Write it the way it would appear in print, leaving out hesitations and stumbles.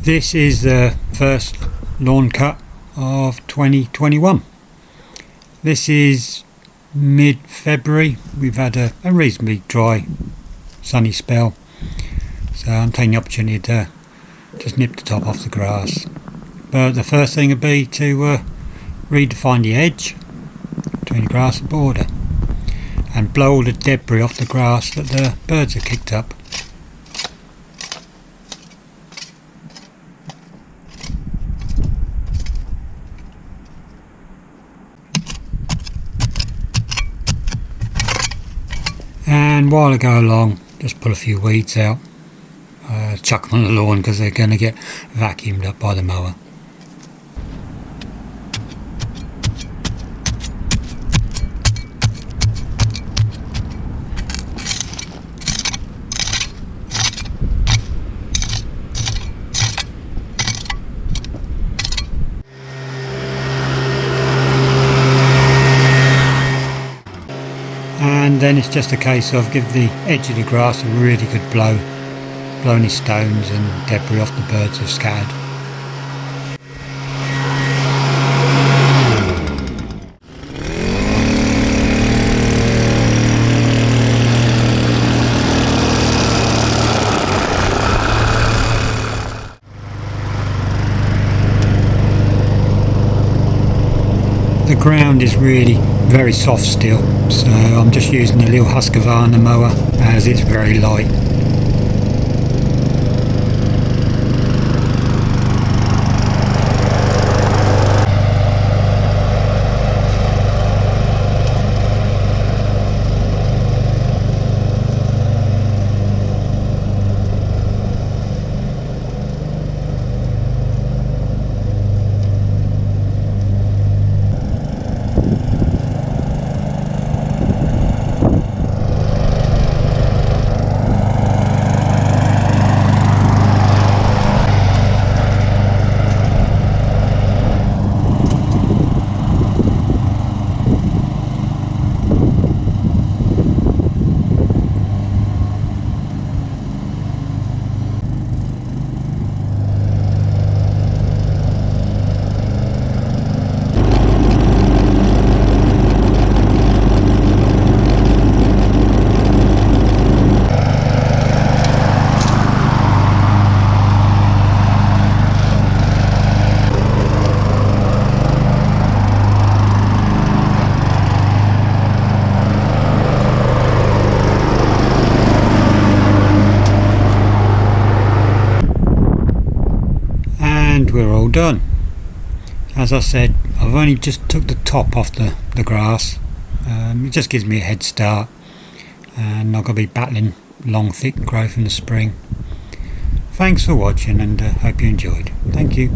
This is the first lawn cut of 2021. This is mid-February. We've had a reasonably dry, sunny spell, so I'm taking the opportunity to just nip the top off the grass. But the first thing would be to redefine the edge between the grass and border and blow all the debris off the grass that the birds have kicked up. And while I go along, just pull a few weeds out, chuck them on the lawn because they're going to get vacuumed up by the mower. And then it's just a case of give the edge of the grass a really good blow any stones and debris off the birds have scattered. The ground is really very soft still, so I'm just using the little Husqvarna mower as it's very light. And we're all done. As I said, I've only just took the top off the grass. It just gives me a head start, and I'm going to be battling long thick growth in the spring. Thanks for watching, and hope you enjoyed. Thank you.